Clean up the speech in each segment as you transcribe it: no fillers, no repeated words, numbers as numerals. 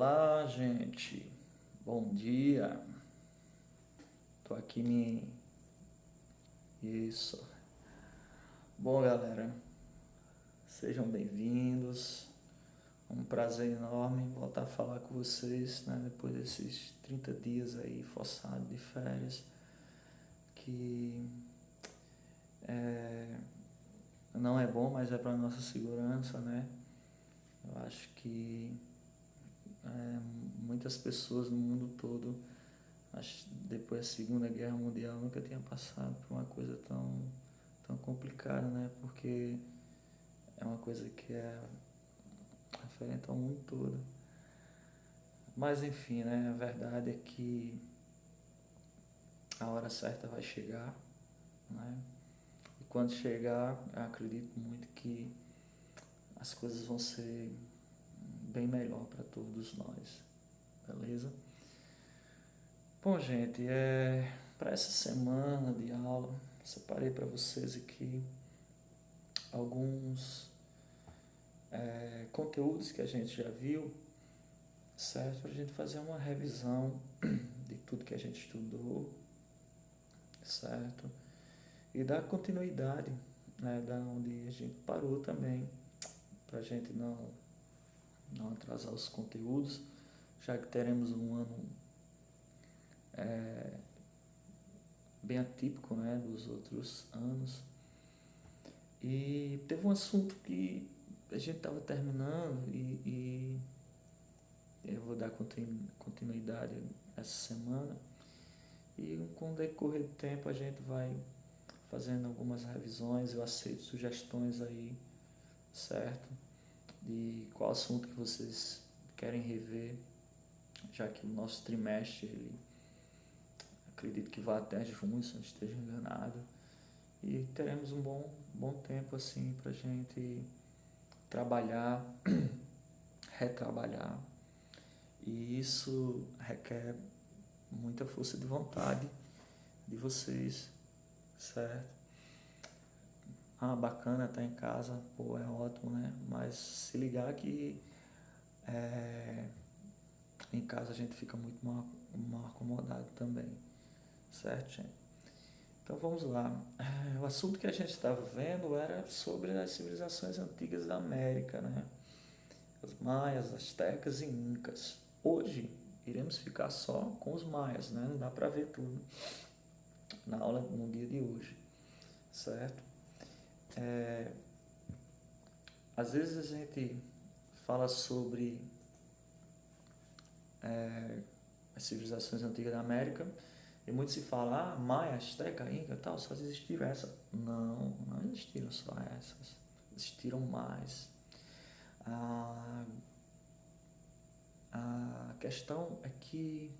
Olá, gente. Bom dia. Tô aqui me. Isso. Bom, galera, sejam bem-vindos. Um prazer enorme voltar a falar com vocês, né? Depois desses 30 dias aí forçados de férias, que é, não é bom, mas é para nossa segurança, né? Eu acho que muitas pessoas no mundo todo, depois da Segunda Guerra Mundial, nunca tinham passado por uma coisa tão complicada, né? Porque é uma coisa que é referente ao mundo todo. Mas enfim, né? A verdade é que a hora certa vai chegar, né? E quando chegar, eu acredito muito que as coisas vão ser bem melhor para todos nós, beleza? Bom, gente, para essa semana de aula, separei para vocês aqui alguns conteúdos que a gente já viu, certo? Para a gente fazer uma revisão de tudo que a gente estudou, certo? E dar continuidade, né, da onde a gente parou também, para a gente não atrasar os conteúdos, já que teremos um ano bem atípico, né, dos outros anos. E teve um assunto que a gente estava terminando e eu vou dar continuidade essa semana. E com o decorrer do tempo a gente vai fazendo algumas revisões. Eu aceito sugestões aí, certo? De qual assunto que vocês querem rever, já que o nosso trimestre, ele acredito que vai até junho, se não esteja enganado. E teremos um bom tempo assim para a gente trabalhar, retrabalhar. E isso requer muita força de vontade de vocês, certo? Ah, bacana, tá em casa, pô, é ótimo, né? Mas se ligar que em casa a gente fica muito mal acomodado também, certo, gente? Então vamos lá. O assunto que a gente estava vendo era sobre as civilizações antigas da América, né? Os maias, astecas e incas. Hoje iremos ficar só com os maias, né? Não dá para ver tudo na aula no dia de hoje, certo? Às vezes a gente fala sobre as civilizações antigas da América e muito se fala, Maia, Azteca, Inca e tal, só existiram essas. Não existiram só essas. Existiram mais. A questão é que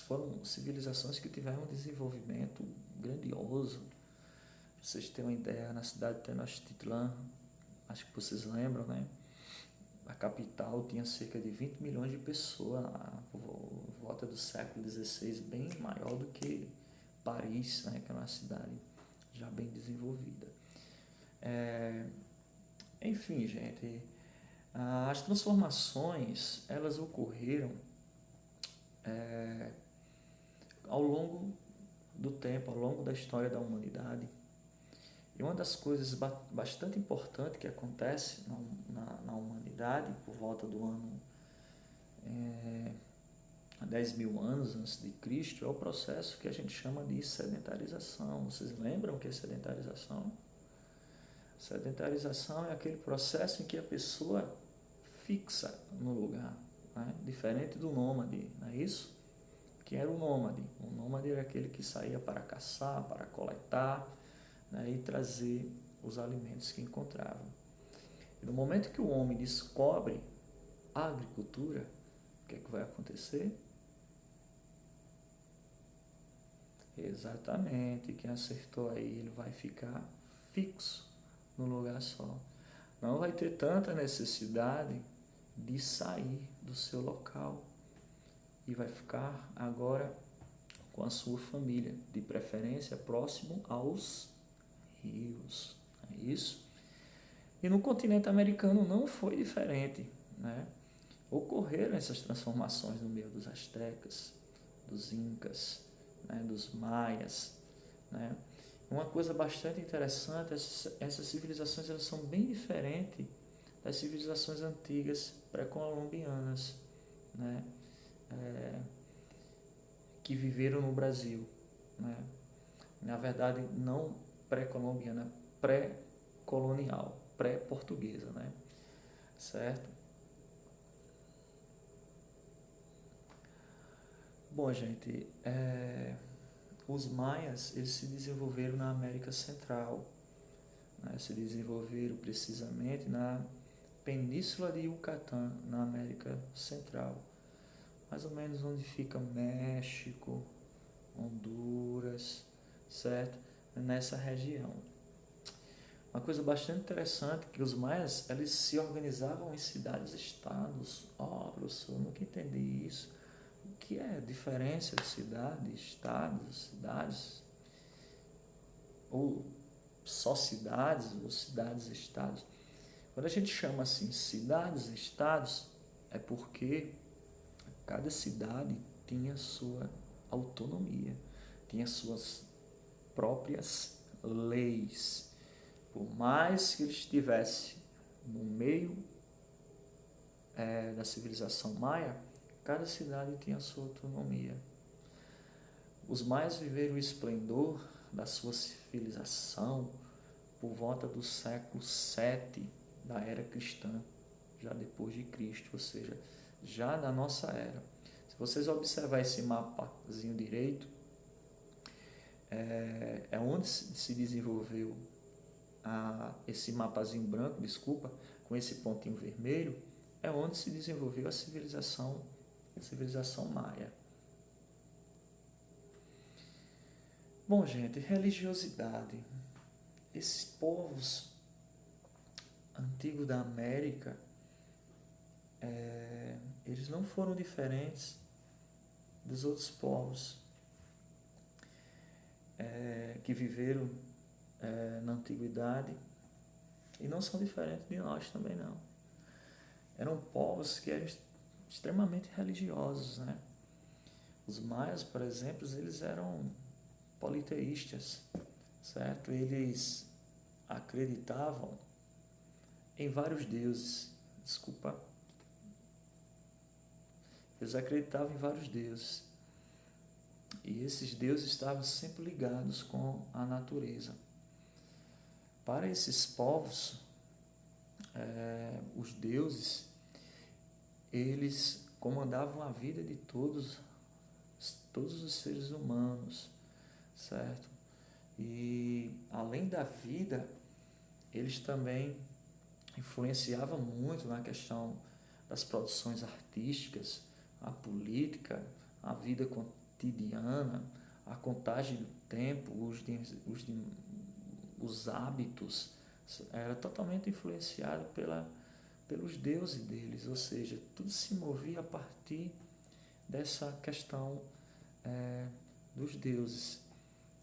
foram civilizações que tiveram um desenvolvimento grandioso. Pra vocês terem uma ideia, na cidade de Tenochtitlan, acho que vocês lembram, né? A capital tinha cerca de 20 milhões de pessoas por volta do século XVI, bem maior do que Paris, né, que é uma cidade já bem desenvolvida. Enfim, gente, as transformações elas ocorreram ao longo do tempo, ao longo da história da humanidade. E uma das coisas bastante importantes que acontece na humanidade por volta do ano 10 mil anos antes de Cristo é o processo que a gente chama de sedentarização. Vocês lembram o que é sedentarização? Sedentarização é aquele processo em que a pessoa fixa no lugar, né? Diferente do nômade, não é isso? Que era o nômade. O nômade era aquele que saía para caçar, para coletar, né? E trazer os alimentos que encontrava. E no momento que o homem descobre a agricultura, o que é que vai acontecer? Exatamente, quem acertou aí, ele vai ficar fixo no lugar só. Não vai ter tanta necessidade de sair do seu local e vai ficar agora com a sua família, de preferência próximo aos rios. É isso? E no continente americano não foi diferente, né? ocorreram essas transformações no meio dos astecas, dos incas, né, dos maias, né? Uma coisa bastante interessante, essas civilizações elas são bem diferentes das civilizações antigas pré-colombianas, né? Que viveram no Brasil, né? Na verdade, não pré-colombiana, pré-colonial, pré-portuguesa, né? Certo? Bom, gente, os maias eles se desenvolveram na América Central, né? Se desenvolveram precisamente na Península de Yucatán, na América Central, mais ou menos onde fica México, Honduras, certo? Nessa região. Uma coisa bastante interessante é que os maias eles se organizavam em cidades-estados. Professor, eu nunca entendi isso. O que é a diferença de cidade, estados, cidades? Ou só cidades, ou cidades-estados? Quando a gente chama assim cidades-estados, é porque cada cidade tinha sua autonomia, tinha suas próprias leis. Por mais que ele estivesse no meio da civilização maia, cada cidade tinha sua autonomia. Os maias viveram o esplendor da sua civilização por volta do século VII da era cristã, já depois de Cristo, ou seja, já na nossa era. Se vocês observar esse mapazinho direito, é onde se desenvolveu esse mapazinho branco, desculpa, com esse pontinho vermelho, é onde se desenvolveu a civilização maia. Bom, gente, religiosidade. Esses povos antigos da América, eles não foram diferentes dos outros povos que viveram na antiguidade e não são diferentes de nós também não. Eram povos que eram extremamente religiosos, né? Os maias, por exemplo, eles eram politeístas, certo? Eles acreditavam em vários deuses. Desculpa. Eles acreditavam em vários deuses. E esses deuses estavam sempre ligados com a natureza. Para esses povos, os deuses, eles comandavam a vida de todos os seres humanos, certo? E além da vida, eles também influenciavam muito na questão das produções artísticas, a política, a vida cotidiana, a contagem do tempo, os hábitos, era totalmente influenciado pelos deuses deles, ou seja, tudo se movia a partir dessa questão dos deuses,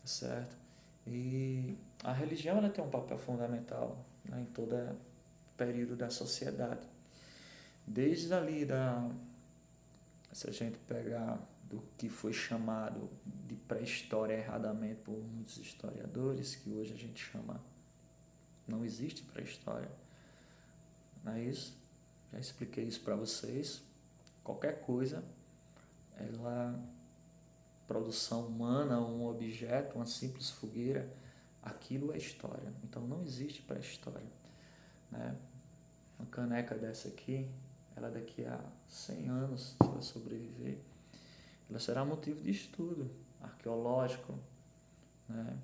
certo? E a religião ela tem um papel fundamental, né, em todo período da sociedade. Desde ali se a gente pegar do que foi chamado de pré-história erradamente por muitos historiadores, que hoje a gente chama, não existe pré-história, não é isso? Já expliquei isso para vocês. Qualquer coisa, produção humana, um objeto, uma simples fogueira, aquilo é história. Então não existe pré-história, né? Uma caneca dessa aqui, ela daqui a 100 anos, se ela sobreviver, ela será motivo de estudo arqueológico, né?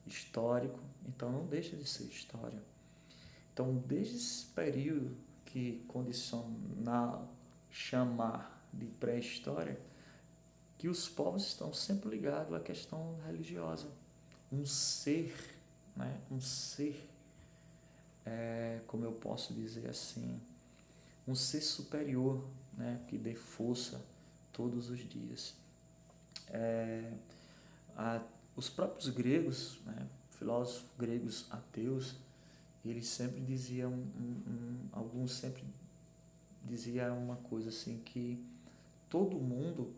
Histórico, então não deixa de ser história. Então, desde esse período que condicional chamar de pré-história, que os povos estão sempre ligados à questão religiosa. Um ser, né? Um ser, como eu posso dizer assim, um ser superior, né? Que dê força todos os dias. Os próprios gregos, né? Filósofos gregos ateus, eles sempre diziam, alguns sempre dizia uma coisa assim, que todo mundo,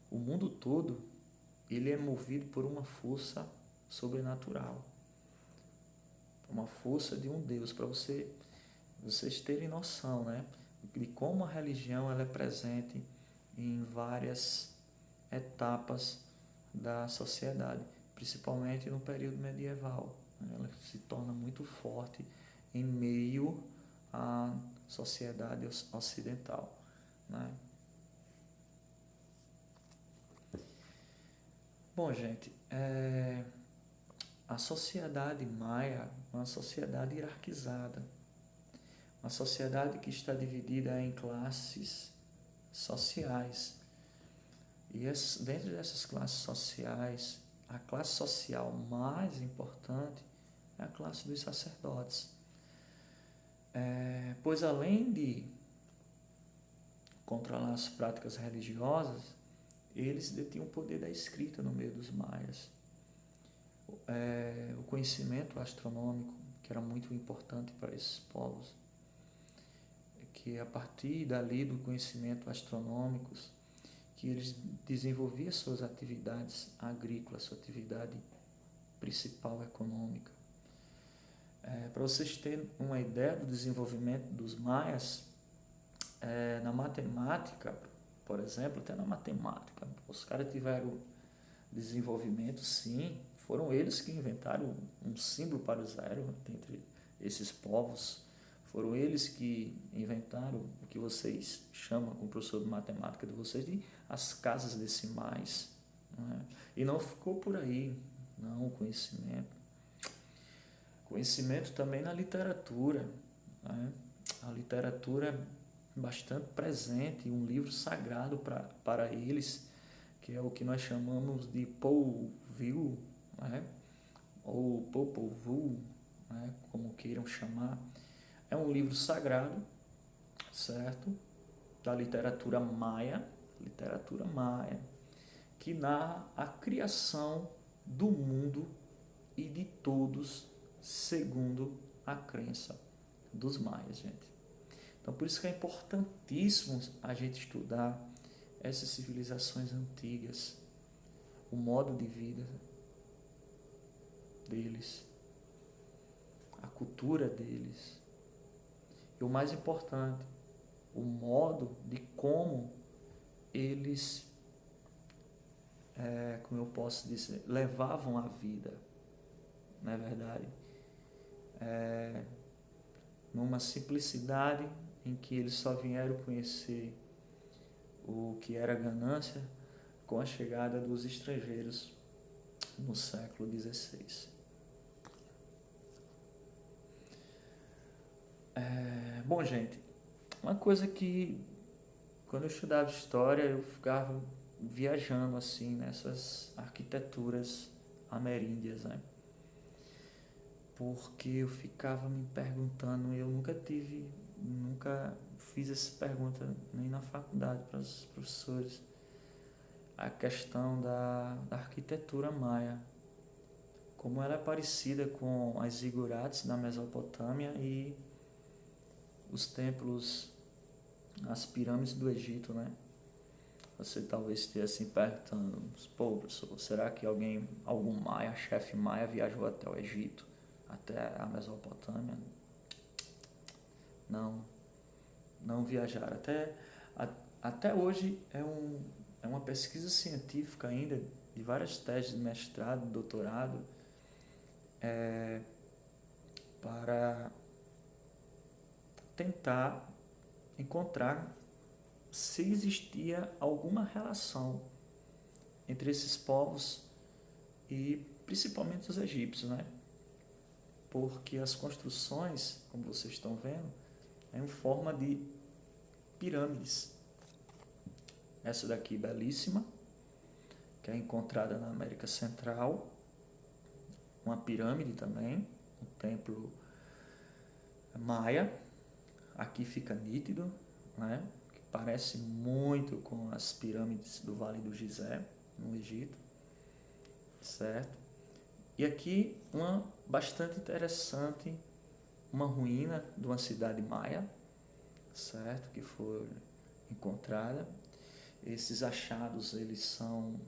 o mundo todo, ele é movido por uma força sobrenatural, uma força de um Deus, para vocês terem noção, né, de como a religião ela é presente em várias etapas da sociedade, principalmente no período medieval. Ela se torna muito forte em meio à sociedade ocidental, né? Bom, gente, a sociedade maia é uma sociedade hierarquizada, uma sociedade que está dividida em classes sociais. E dentro dessas classes sociais, a classe social mais importante é a classe dos sacerdotes. Pois além de controlar as práticas religiosas, eles detinham o poder da escrita no meio dos maias. O conhecimento astronômico, que era muito importante para esses povos, que a partir dali do conhecimento astronômico, que eles desenvolviam suas atividades agrícolas, sua atividade principal econômica. Para vocês terem uma ideia do desenvolvimento dos maias, na matemática, por exemplo, até na matemática, os caras tiveram desenvolvimento, sim, foram eles que inventaram um símbolo para o zero entre esses povos, foram eles que inventaram o que vocês chamam, com o professor de matemática de vocês, de as casas decimais, né? E não ficou por aí, não, o conhecimento também na literatura, né? A literatura é bastante presente, um livro sagrado para eles, que é o que nós chamamos de Popol Vuh, né? Ou Popol Vuh, né? Como queiram chamar. É um livro sagrado, certo? Da literatura maia, que narra a criação do mundo e de todos segundo a crença dos maias, gente. Então, por isso que é importantíssimo a gente estudar essas civilizações antigas, o modo de vida deles, a cultura deles, e o mais importante, o modo de como eles, como eu posso dizer, levavam a vida, não é verdade? Numa simplicidade em que eles só vieram conhecer o que era ganância com a chegada dos estrangeiros no século XVI. Bom, gente, uma coisa que quando eu estudava história eu ficava viajando assim nessas arquiteturas ameríndias, né? Porque eu ficava me perguntando, eu nunca fiz essa pergunta nem na faculdade para os professores, a questão da arquitetura maia, como ela é parecida com as zigurates da Mesopotâmia e os templos, as pirâmides do Egito, né? Você talvez esteja se perguntando, pô, professor, será que algum maia, chefe maia, viajou até o Egito, até a Mesopotâmia? Não viajaram. Até hoje é uma pesquisa científica ainda, de várias teses de mestrado, doutorado, para tentar encontrar se existia alguma relação entre esses povos e principalmente os egípcios, né? Porque as construções, como vocês estão vendo, é em forma de pirâmides. Essa daqui belíssima, que é encontrada na América Central, uma pirâmide também, um templo maia. Aqui fica nítido, né? Que parece muito com as pirâmides do Vale do Gizé, no Egito, certo? E aqui uma bastante interessante, uma ruína de uma cidade maia, certo? Que foi encontrada. Esses achados, eles são,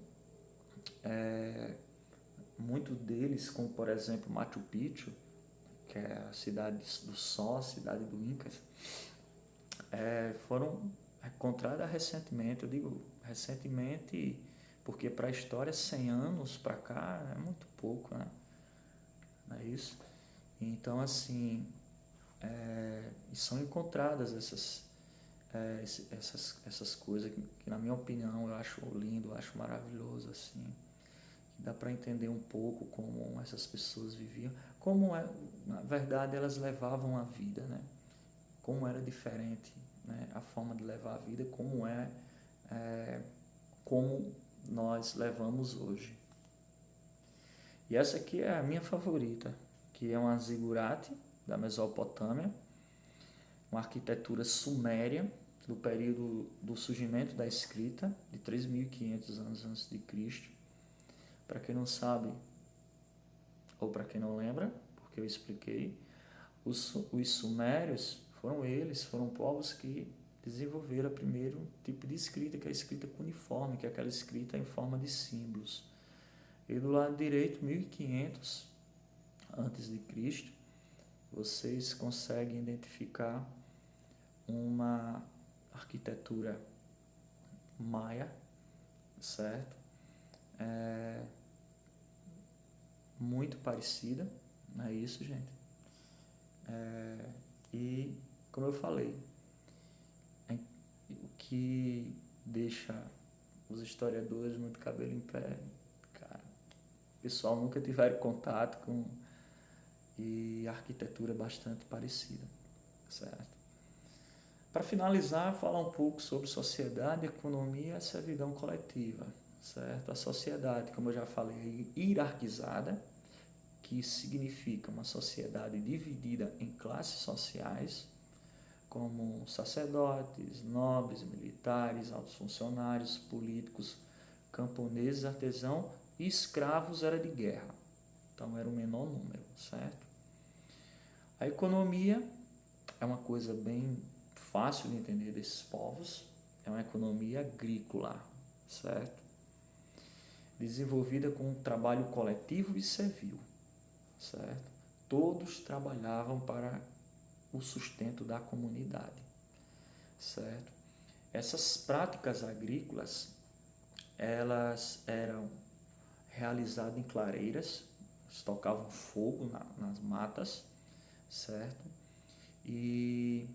muitos deles, como por exemplo Machu Picchu, que é a cidade do Sol, a cidade do Incas, foram encontradas recentemente. Eu digo recentemente porque para a história 100 anos para cá é muito pouco, né? Não é isso? Então, assim, são encontradas essas coisas que, na minha opinião, eu acho lindo, eu acho maravilhoso, assim, que dá para entender um pouco como essas pessoas viviam, como na verdade elas levavam a vida, né? Como era diferente, né? A forma de levar a vida, como nós levamos hoje. E essa aqui é a minha favorita, que é uma zigurate da Mesopotâmia, uma arquitetura suméria do período do surgimento da escrita, de 3.500 anos antes de Cristo. Para quem não sabe, ou para quem não lembra, porque eu expliquei, os sumérios foram povos que desenvolveram o primeiro tipo de escrita, que é a escrita cuneiforme, que é aquela escrita em forma de símbolos. E do lado direito, 1500 antes de Cristo, vocês conseguem identificar uma arquitetura maia, certo? Muito parecida, não é isso, gente? E, como eu falei, o que deixa os historiadores muito cabelo em pé, cara, o pessoal nunca tiveram contato com, e a arquitetura é bastante parecida, certo? Para finalizar, falar um pouco sobre sociedade, economia e servidão coletiva, certo? A sociedade, como eu já falei, é hierarquizada, que significa uma sociedade dividida em classes sociais, como sacerdotes, nobres, militares, altos funcionários, políticos, camponeses, artesãos e escravos era de guerra. Então era o menor número, certo? A economia é uma coisa bem fácil de entender desses povos, é uma economia agrícola, certo? Desenvolvida com um trabalho coletivo e servil, certo? Todos trabalhavam para o sustento da comunidade, certo? Essas práticas agrícolas, elas eram realizadas em clareiras, tocavam fogo nas matas, certo? E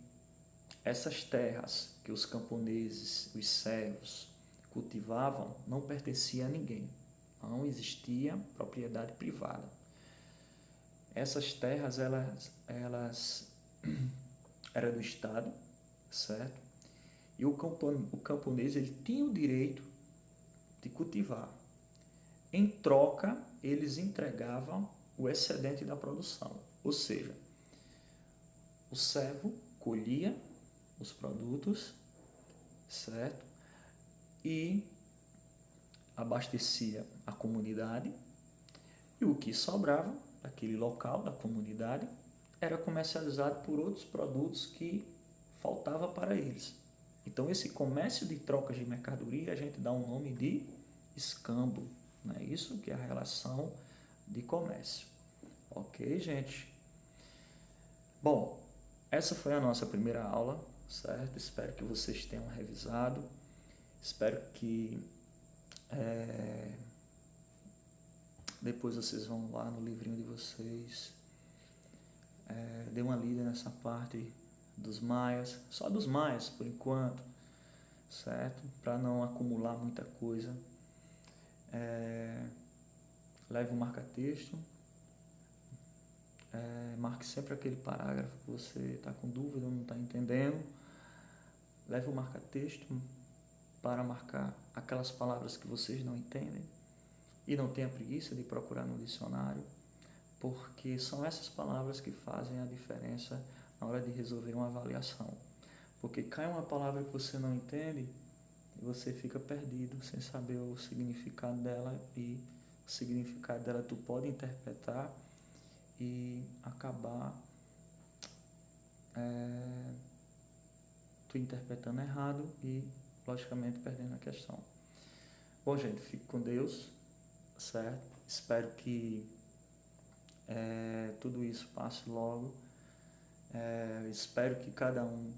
essas terras que os camponeses, os servos, cultivavam não pertenciam a ninguém, não existia propriedade privada. Essas terras, elas eram do Estado, certo? E o camponês, ele tinha o direito de cultivar. Em troca, eles entregavam o excedente da produção. Ou seja, o servo colhia os produtos, certo? E abastecia a comunidade. E o que sobrava daquele local, da comunidade, era comercializado por outros produtos que faltava para eles. Então, esse comércio de trocas de mercadoria, a gente dá um nome de escambo. Não é isso que é a relação de comércio. Ok, gente? Bom, essa foi a nossa primeira aula, certo? Espero que vocês tenham revisado. Espero que depois vocês vão lá no livrinho de vocês, dê uma lida nessa parte dos maias, só dos maias por enquanto, certo? Para não acumular muita coisa. Leve um marca-texto, marque sempre aquele parágrafo que você está com dúvida ou não está entendendo. Leve um marca-texto para marcar aquelas palavras que vocês não entendem e não tenha preguiça de procurar no dicionário, porque são essas palavras que fazem a diferença na hora de resolver uma avaliação. Porque cai uma palavra que você não entende e você fica perdido sem saber o significado dela, e o significado dela tu pode interpretar e acabar tu interpretando errado e, logicamente, perdendo a questão. Bom, gente, fique com Deus, certo? Espero que tudo isso passe logo. Espero que cada um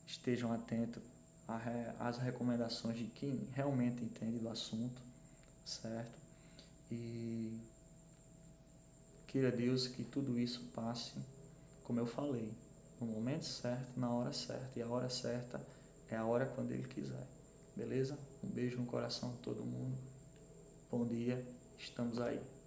estejam atento às recomendações de quem realmente entende do assunto, certo? E queira Deus que tudo isso passe, como eu falei, no momento certo, na hora certa. E a hora certa é a hora quando Ele quiser. Beleza? Um beijo no coração de todo mundo. Bom dia, estamos aí.